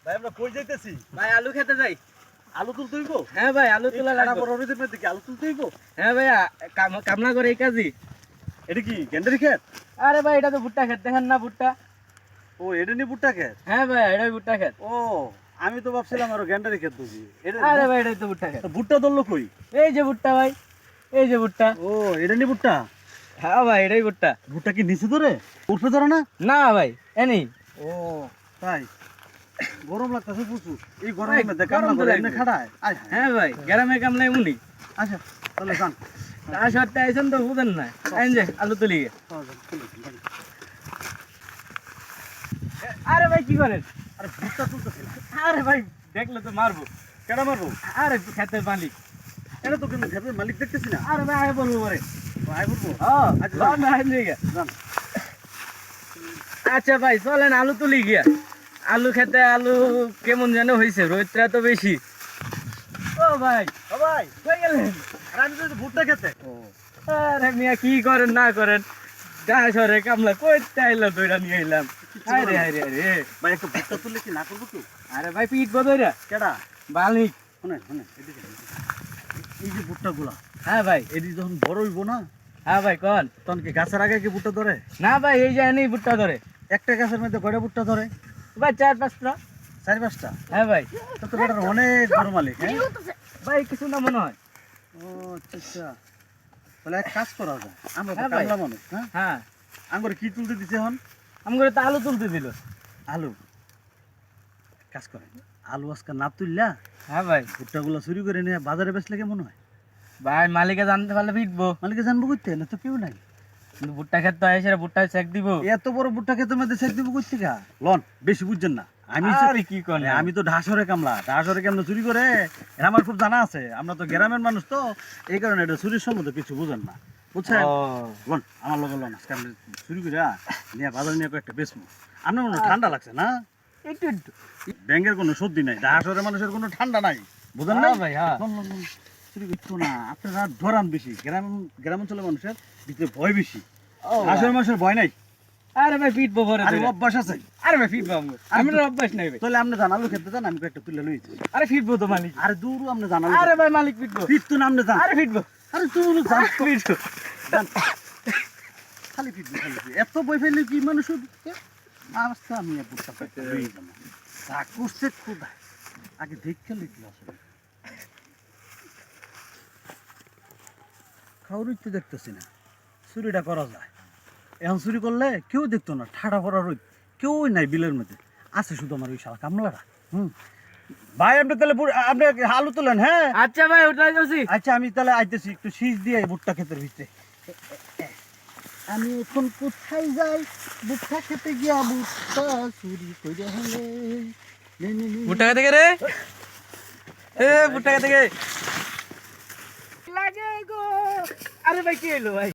ভাই আমরা কই যাইতেছি? ভাই আলু খেতে যাই। আলু তুলতে হইব? হ্যাঁ ভাই আলু তোলা লাগবে। লাগবে। বড় রোদের মধ্যে কি আলু তুলতে হইব? হ্যাঁ ভাইয়া কামলা করে এই কাজই। এটা কি গেন্ডারি ক্ষেত? আরে ভাই এটা তো ভুট্টা খেত, দেখেন না ভুট্টা? ও এটা নিয়ে ভুট্টা ক্ষেত? হ্যাঁ ভাই এটাই ভুট্টা খেত। ও আমি তো ভাবছিলাম আরো গেন্ডারি ক্ষেত বুঝি। এটা আরে ভাই এটাই তো ভুট্টা খেত। ভুট্টা ধরলো কই? এই যে ভুট্টা ভাই, এই যে ভুট্টা। ও এটা নিয়ে ভুট্টা? হ্যাঁ ভাই এটাই ভুট্টা। ভুট্টা কি নিচে ধরে? উঠে ধরে না? না ভাই এনি। ও তাই গরম লাগতেছে প্রচুর। এই ভাই, গরমের মধ্যে গরম কান্না তো করে লাগবে। এমনি খাড়ায়। আয় হ্যাঁ হ্যাঁ ভাই গ্রামে কামলা এমনি। আচ্ছা তাহলে যান। তার সাথে আইসেন তো বুঝেন না। এই যে আলু তুলি। আরে ভাই কি করেন? আরে ভুট্টা তুলতেছি না। আরে ভাই দেখলে তো মারবো। কেডা মারবো? আরে খেতের মালিক। এটা তো কিন্তু ক্ষেতের মালিক দেখতেছি না। আরে ভাই আগে বলবো পরে। আয় বলবো। হ্যাঁ আচ্ছা, লন না আইন দিকে। যান। আচ্ছা ভাই চলেন আলু তুলি গিয়া। আলু খেতে আলু কেমন যেন হয়েছে, রোদটা তো বেশি। ও ভাই ও ভাই কই গেলেন? আর আমি তো ভুট্টা খেতে। আরে মিয়া কি করেন না করেন, ঢাকা শহরে কামলা কইতে আইলাম দইরা নিয়ে আইলাম। আরে আরে আরে ভাই একটা ভুট্টা তুললে কি না করবো কেউ? আরে ভাই পিট বদইরা কেডা? মালিক। শুনেন শুনেন এদিকে এই যে ভুট্টা গুলা হ্যাঁ ভাই। এটি যখন বড় হইব না হ্যাঁ ভাই কোন? তখন কি গাছের আগে কি ভুট্টা ধরে? না ভাই এই যে এনে ভুট্টা ধরে। একটা গাছের মধ্যে কয়টা ভুট্টা ধরে? ভাই 4-5টা। 4-5টা? হ্যাঁ ভাই। তো তো বেটার অনেক বড় মালিক। হ্যাঁ ভাই কিছু না মনে হয়। ও আচ্ছা আচ্ছা তাহলে এক কাজ করা যায়। আমরা তো হ্যাঁ ভাই। কামলা মানুষ। হ্যাঁ হ্যাঁ আঙ্গুরে কি তুলতে দিছে এখন? আমগরে তো আলু তুলতে দিল। আলু। কাজ করেন আলু আজকে না তুললা হ্যাঁ ভাই। ভুট্টা গুলা চুরি করে নিয়ে বাজারে বেচলে কেমন হয়? ভাই মালিকে জানতে পারলে পিটবো। মালিকে জানবো করতে না তো কেউ নাই। কিন্তু ভুট্টা খেত তো এসে ভুট্টা চেক দিব। এত বড় ভুট্টা খেতে মধ্যে সেট দিব করতে গা লন বেশি বুঝছেন না। আমি আরে কি কোন? আমি তো ঢাসরে কামলা ঢাসরে কেমন চুরি করে এটা আমার খুব জানা আছে। আমরা তো গ্রামের মানুষ তো এই কারণে এটা চুরির সম্বন্ধে কিছু বুঝেন না বুঝছেন। লন আমার লগে লন আজকে আমি চুরি করে নিয়ে বাজারে নিয়ে একটা বেচবো। আপনার মনে হয় ঠান্ডা লাগছে না? একটু একটু। ব্যাংকের কোনো সর্দি নাই, ঢাসরে মানুষের কোনো ঠান্ডা নাই বুঝেন না হ্যাঁ ভাই হ্যাঁ। লন লন লন চুরি করতো না। আপনারা ধরান বেশি গ্রাম অঞ্চলের মানুষের ভিতরে ভয় বেশি। ও ভাই। ঢাসরের মানুষের ভয় নাই। আরে ভাই পিটবো পরে আরে তোরে। অভ্যাস আছে। আরে ভাই পিটবো আমগো। আমার অভ্যাস নাই ভাই। তাহলে আপনি জান আলু খেতে যান আমি একটা তুলে লইছি। আরে পিটবো তো মালিক। আরে দূর আপনি জান আলু আরে ভাই মালিক পিটবো। ফিট তো নামনে যান। আরে পিটবো। আরে দূর যান পিটবো। যান। খালি ফিট এত বই ফেলে কি মানুষ আস্তে আমি বুঝতে পারতে লই যাব। তা করছে খোদা আগে দেখতে লিখলো আসলে খাওয়ারই দেখতেছি না। চুরিটা করা যায় এখন চুরি করলে কেউ দেখতো না। ঠাড়া পড়া রোদ কেউই নাই বিলের মধ্যে আছে শুধু আমার ওই শালা কামলারা। ভাই আপনি তাহলে আপনি আলু তোলেন। হ্যাঁ আচ্ছা ভাই ওটাই যাচ্ছি। আচ্ছা আমি তাহলে আইতেছি একটু শীষ দিয়ে ভুট্টা ক্ষেতের ভিতরে। আমি এখন কোথায় যাই ভুট্টা খেতে গিয়া ভুট্টা চুরি করে হলে ভুট্টা খেতে রে। এ ভুট্টা খেতে লাগে গো। আরে ভাই কি হলো ভাই?